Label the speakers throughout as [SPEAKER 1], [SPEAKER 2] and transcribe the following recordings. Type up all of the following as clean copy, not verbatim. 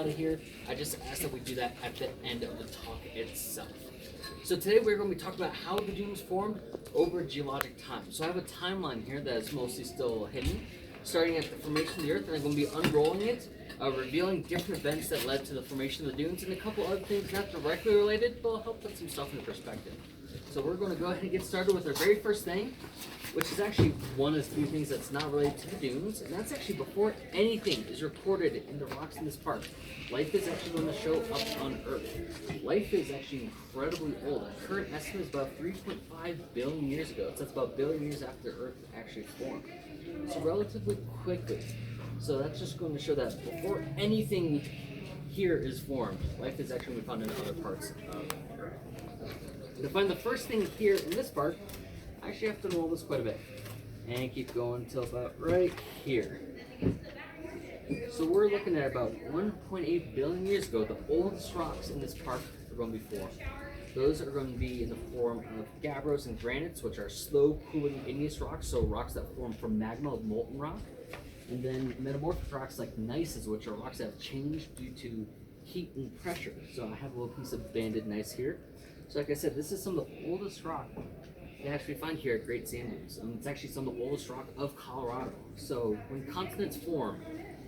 [SPEAKER 1] out of here, I just ask that we do that at the end of the talk itself. So today we're going to be talking about how the dunes formed over geologic time. So I have a timeline here that is mostly still hidden, starting at the formation of the Earth, and I'm going to be unrolling it, revealing different events that led to the formation of the dunes, and a couple other things not directly related, but will help put some stuff into perspective. So we're going to go ahead and get started with our very first thing, which is actually one of three things that's not related to the dunes, and that's actually before anything is recorded in the rocks in this park. Life is actually going to show up on Earth. Life is actually incredibly old. Our current estimate is about 3.5 billion years ago. So that's about a billion years after Earth actually formed. So relatively quickly. So that's just going to show that before anything here is formed, life is actually found in other parts of Earth. To find the first thing here in this park, I actually have to roll this quite a bit. And keep going until about right here. So we're looking at about 1.8 billion years ago, the oldest rocks in this park are going to be formed. Those are going to be in the form of gabbros and granites, which are slow cooling igneous rocks, so rocks that form from magma of molten rock. And then metamorphic rocks like gneisses, which are rocks that have changed due to heat and pressure. So I have a little piece of banded gneiss here. So like I said, this is some of the oldest rock you actually find here at Great Sand Dunes. It's actually some of the oldest rock of Colorado. So when continents form,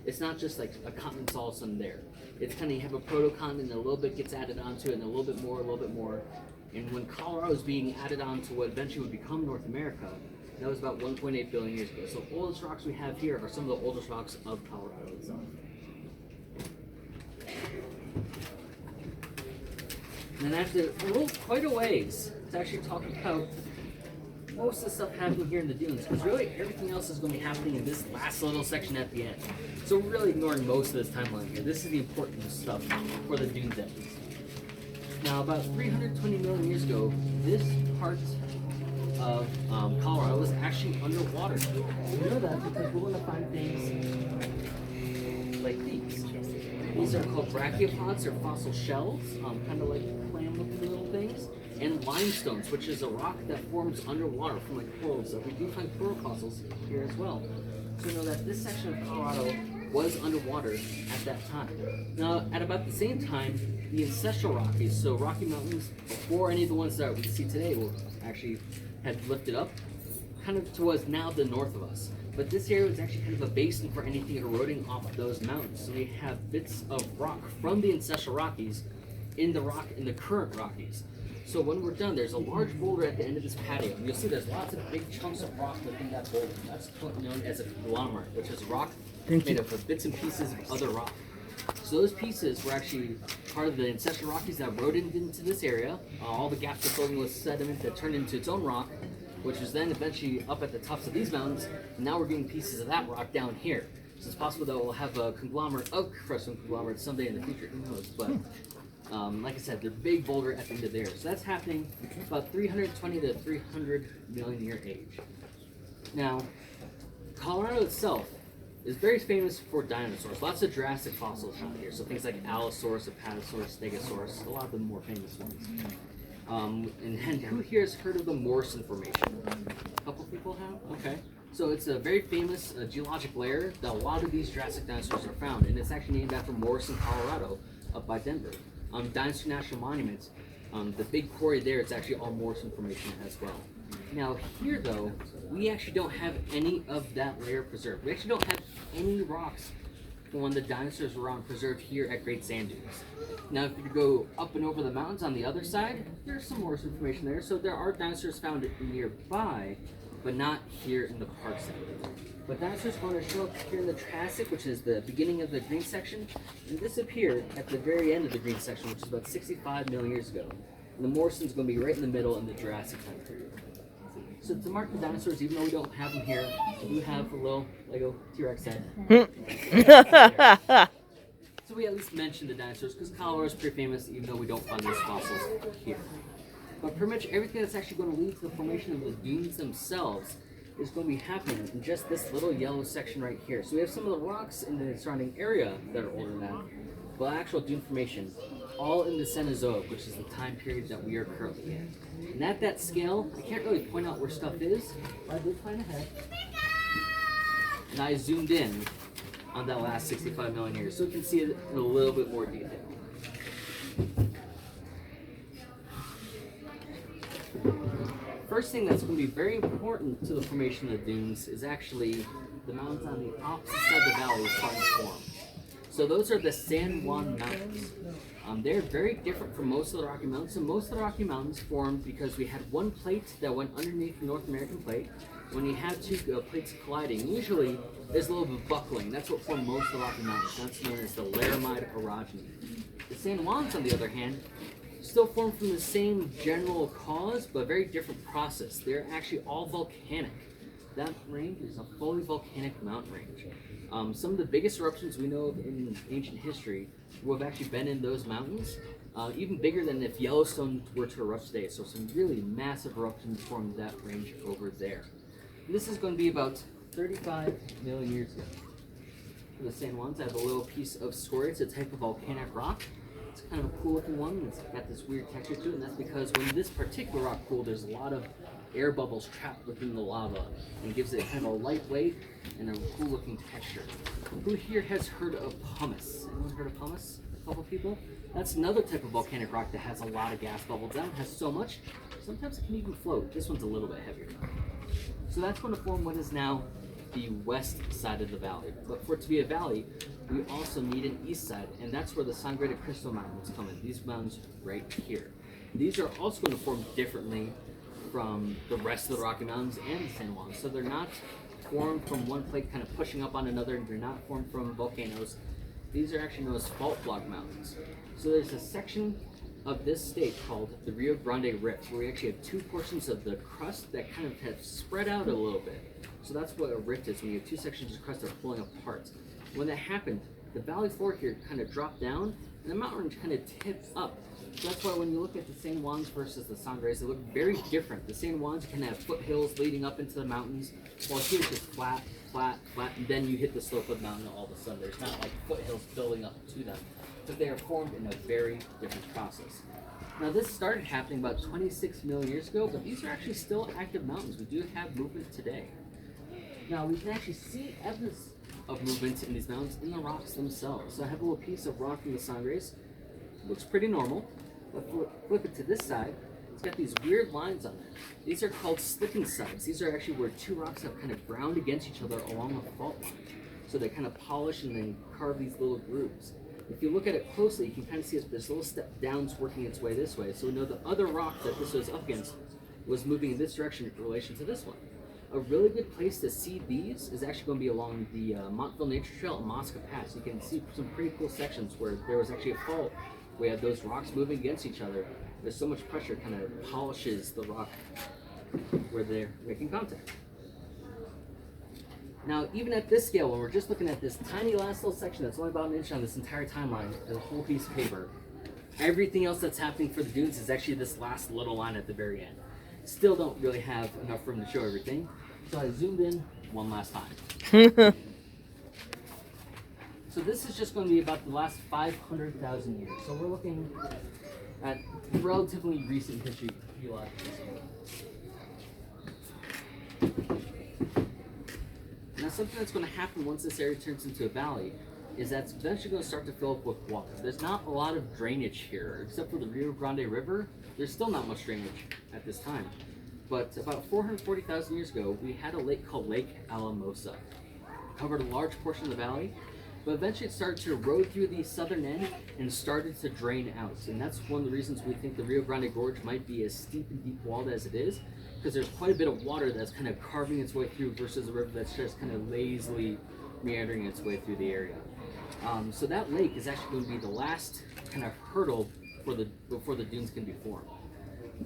[SPEAKER 1] it's not just like a continent's all of a sudden there. It's kind of, you have a proto-continent and a little bit gets added onto it and a little bit more, a little bit more. And when Colorado is being added on to what eventually would become North America, that was about 1.8 billion years ago. So the oldest rocks we have here are some of the oldest rocks of Colorado itself. And then I have to roll quite a ways to actually talk about most of the stuff happening here in the dunes, because really everything else is going to be happening in this last little section at the end. So we're really ignoring most of this timeline here. This is the important stuff for the dunes at least. Now about 320 million years ago, this part of Colorado was actually underwater. We know that because we're going to find things like these. These are called brachiopods, or fossil shells, kind of like clam-looking little things. And limestones, which is a rock that forms underwater from like coral stuff. We do find coral fossils here as well. So we know that this section of Colorado was underwater at that time. Now, at about the same time, the ancestral Rockies, so Rocky Mountains, before any of the ones that we see today will actually had lifted up, kind of towards now the north of us. But this area was actually kind of a basin for anything eroding off those mountains. So we have bits of rock from the ancestral Rockies in the current Rockies. So when we're done, there's a large boulder at the end of this patio. And you'll see there's lots of big chunks of rock within that boulder. That's known as a conglomerate, which is rock made up of bits and pieces of other rock. So those pieces were actually part of the ancestral Rockies that eroded into this area. All the gaps were filled with sediment that turned into its own rock, which was then eventually up at the tops of these mountains. And now we're getting pieces of that rock down here. So it's possible that we'll have a conglomerate of crustal conglomerates someday in the future. Who knows? But like I said, they're big boulder at the end of there. So that's happening about 320 to 300 million year age. Now, Colorado itself is very famous for dinosaurs. Lots of Jurassic fossils found here. So things like Allosaurus, Apatosaurus, Stegosaurus, a lot of the more famous ones. And who here has heard of the Morrison Formation? A couple people have? Okay. So it's a very famous geologic layer that a lot of these Jurassic dinosaurs are found. And it's actually named after Morrison, Colorado, up by Denver. Dinosaur National Monument, the big quarry there, it's actually all Morrison Formation as well. Now here though, we actually don't have any of that layer preserved. We actually don't have any rocks from when the dinosaurs were on preserved here at Great Sand Dunes. Now if you go up and over the mountains on the other side, there's some Morrison Formation there. So there are dinosaurs found nearby, but not here in the park center. But dinosaurs are going to show up here in the Triassic, which is the beginning of the green section, and disappear at the very end of the green section, which is about 65 million years ago. And the Morrison's going to be right in the middle in the Jurassic time period. So to mark the dinosaurs, even though we don't have them here, we do have a little Lego T-Rex head. So we at least mention the dinosaurs, because Colorado is pretty famous, even though we don't find those fossils here. But pretty much everything that's actually going to lead to the formation of the dunes themselves is going to be happening in just this little yellow section right here. So we have some of the rocks in the surrounding area that are older than that, but actual dune formation, all in the Cenozoic, which is the time period that we are currently in. And at that scale, I can't really point out where stuff is, but I did plan ahead. And I zoomed in on that last 65 million years, so we can see it in a little bit more detail. First thing that's going to be very important to the formation of the dunes is actually the mountains on the opposite side of the valley starting to form. So those are the San Juan Mountains. They're very different from most of the Rocky Mountains. So most of the Rocky Mountains formed because we had one plate that went underneath the North American plate. When you have two plates colliding, usually there's a little bit of buckling. That's what formed most of the Rocky Mountains. That's known as the Laramide orogeny. The San Juans, on the other hand, still formed from the same general cause, but a very different process. They're actually all volcanic. That range is a fully volcanic mountain range. Some of the biggest eruptions we know of in ancient history will have actually been in those mountains, even bigger than if Yellowstone were to erupt today. So some really massive eruptions formed that range over there. And this is going to be about 35 million years ago. For the San Juans, I have a little piece of scoria. It's a type of volcanic rock. It's kind of a cool looking one. It's got this weird texture to it, and that's because when this particular rock cooled, there's a lot of air bubbles trapped within the lava, and gives it kind of a lightweight and a cool looking texture. Who here has heard of pumice? Anyone heard of pumice? A couple people? That's another type of volcanic rock that has a lot of gas bubbles. That one has so much, sometimes it can even float. This one's a little bit heavier. So that's going to form what is now the west side of the valley. But for it to be a valley, we also need an east side, and that's where the Sangre de Cristo Mountains come in. These mountains right here. These are also going to form differently from the rest of the Rocky Mountains and the San Juan. So they're not formed from one plate kind of pushing up on another, and they're not formed from volcanoes. These are actually known as fault block mountains. So there's a section of this state called the Rio Grande Rift, where we actually have two portions of the crust that kind of have spread out a little bit. So that's what a rift is, when you have two sections of crust that are pulling apart. When that happened, the valley floor here kind of dropped down, and the mountain range kind of tipped up. So that's why when you look at the San Juans versus the Sangres, they look very different. The San Juans can have foothills leading up into the mountains, while here it's just flat, flat, flat, and then you hit the slope of the mountain all of a sudden. There's not like foothills building up to them, but they are formed in a very different process. Now this started happening about 26 million years ago, but these are actually still active mountains. We do have movement today. Now we can actually see evidence of movement in these mountains in the rocks themselves. So I have a little piece of rock from the Sangres. Looks pretty normal, but flip it to this side, it's got these weird lines on it. These are called slipping sides. These are actually where two rocks have kind of ground against each other along a fault line. So they kind of polish and then carve these little grooves. If you look at it closely, you can kind of see that this little step down's working its way this way. So we know the other rock that this was up against was moving in this direction in relation to this one. A really good place to see these is actually going to be along the Montville Nature Trail and Mosca Pass. You can see some pretty cool sections where there was actually a fault. We had those rocks moving against each other. There's so much pressure, it kind of polishes the rock where they're making contact. Now, even at this scale, when we're just looking at this tiny last little section that's only about an inch on this entire timeline, as a whole piece of paper, everything else that's happening for the dunes is actually this last little line at the very end. Still don't really have enough room to show everything, so I zoomed in one last time. So this is just going to be about the last 500,000 years. So we're looking at relatively recent history geologically. Now something that's going to happen once this area turns into a valley is that's eventually going to start to fill up with water. There's not a lot of drainage here, except for the Rio Grande River. There's still not much drainage at this time. But about 440,000 years ago, we had a lake called Lake Alamosa. It covered a large portion of the valley, but eventually it started to erode through the southern end and started to drain out. And that's one of the reasons we think the Rio Grande Gorge might be as steep and deep walled as it is, because there's quite a bit of water that's kind of carving its way through versus a river that's just kind of lazily meandering its way through the area. So that lake is actually going to be the last kind of hurdle before the dunes can be formed.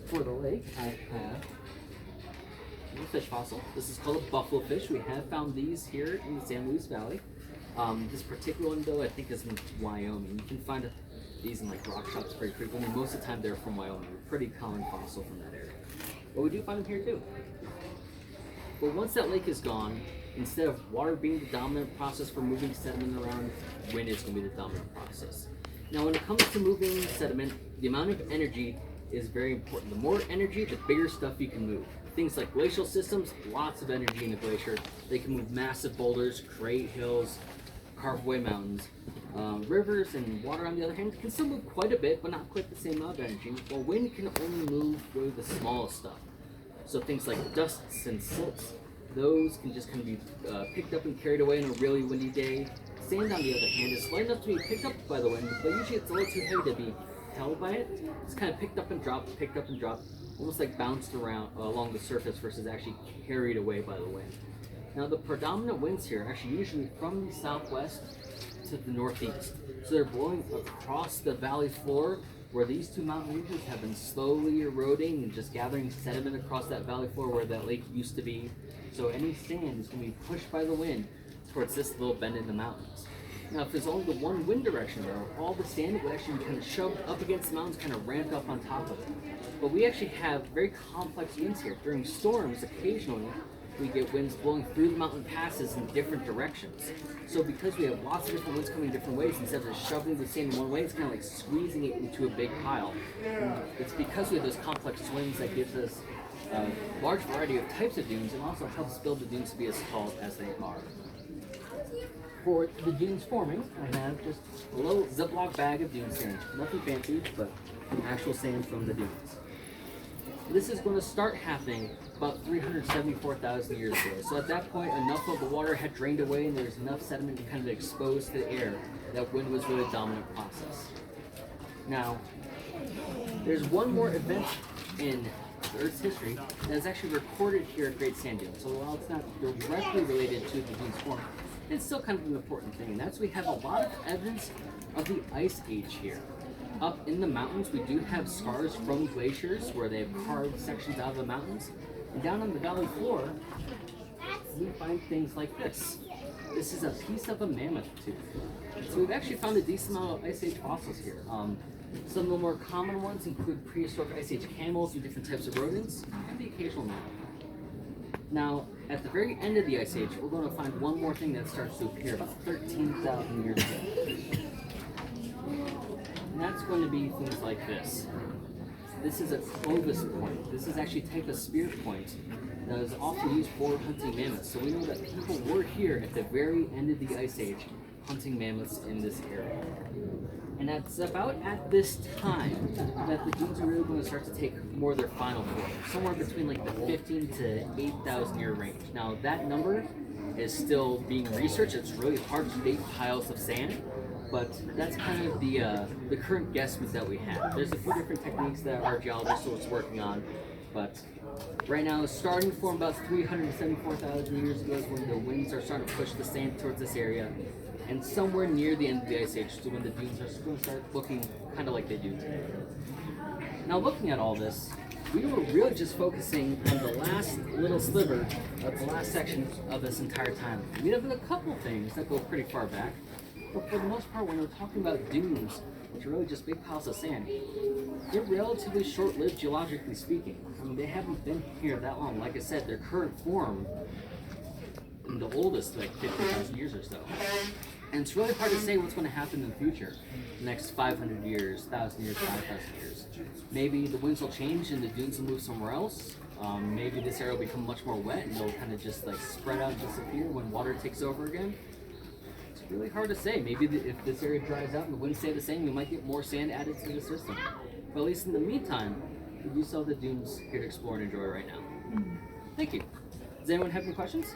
[SPEAKER 1] For the lake, I have a fish fossil. This is called a buffalo fish. We have found these here in the San Luis Valley. This particular one, though, I think is in Wyoming. You can find these in like rock shops pretty frequently. Most of the time they're from Wyoming. A pretty common fossil from that area. But we do find them here too. But once that lake is gone, instead of water being the dominant process for moving sediment around, wind is going to be the dominant process. Now when it comes to moving sediment, the amount of energy is very important. The more energy, the bigger stuff you can move. Things like glacial systems, lots of energy in a glacier. They can move massive boulders, create hills, carve away mountains. Rivers and water, on the other hand, can still move quite a bit, but not quite the same amount of energy. While wind can only move really the smallest stuff. So things like dusts and silts, those can just kind of be picked up and carried away on a really windy day. Sand, on the other hand, is light enough to be picked up by the wind, but usually it's a little too heavy to be held by it. It's kind of picked up and dropped, almost like bounced around along the surface versus actually carried away by the wind. Now the predominant winds here are actually usually from the southwest to the northeast. So they're blowing across the valley floor where these two mountain regions have been slowly eroding and just gathering sediment across that valley floor where that lake used to be. So any sand is going to be pushed by the wind towards this little bend in the mountains. Now if there's only the one wind direction though, all the sand would actually be kind of shoved up against the mountains, kind of ramped up on top of it. But we actually have very complex winds here. During storms, occasionally, we get winds blowing through the mountain passes in different directions. So because we have lots of different winds coming different ways, instead of just shoving the sand in one way, it's kind of like squeezing it into a big pile. And it's because we have those complex winds that gives us a large variety of types of dunes and also helps build the dunes to be as tall as they are. For the dunes forming, I have just a little Ziploc bag of dune sand. Nothing fancy, but actual sand from the dunes. This is going to start happening about 374,000 years ago. So at that point, enough of the water had drained away and there was enough sediment to kind of expose to the air that wind was really a dominant process. Now, there's one more event in Earth's history that is actually recorded here at Great Sand Dunes. So while it's not directly related to the dunes forming, it's still kind of an important thing, and that's we have a lot of evidence of the Ice Age here. Up in the mountains, we do have scars from glaciers where they have carved sections out of the mountains. And down on the valley floor, we find things like this. This is a piece of a mammoth tooth. So we've actually found a decent amount of Ice Age fossils here. Some of the more common ones include prehistoric Ice Age camels and different types of rodents, and the occasional mammoth. Now, at the very end of the Ice Age, we're going to find one more thing that starts to appear about 13,000 years ago. And that's going to be things like this. This is a Clovis point. This is actually a type of spear point that is often used for hunting mammoths. So we know that people were here at the very end of the Ice Age hunting mammoths in this area. And that's about at this time that the dunes are really going to start to take more of their final form, somewhere between like the 15 to 8,000 year range. Now that number is still being researched. It's really hard to date piles of sand, but that's kind of the current guesstimate that we have. There's a few different techniques that our geologist is working on, but right now, starting from about 374,000 years ago is when the winds are starting to push the sand towards this area. And somewhere near the end of the Ice Age is when the dunes are going to start looking kind of like they do today. Now looking at all this, we were really just focusing on the last little sliver of the last section of this entire time. We have a couple things that go pretty far back, but for the most part when we're talking about dunes, which are really just big piles of sand, they're relatively short-lived geologically speaking. I mean, they haven't been here that long. Like I said, their current form, the oldest, like 50,000 years or so. And it's really hard to say what's going to happen in the future. The next 500 years, 1,000 years, 5,000 years. Maybe the winds will change and the dunes will move somewhere else. Maybe this area will become much more wet and they'll kind of just like spread out and disappear when water takes over again. It's really hard to say. Maybe if this area dries out and the winds stay the same, we might get more sand added to the system. But at least in the meantime, we do still have the dunes here to explore and enjoy right now. Thank you. Does anyone have any questions?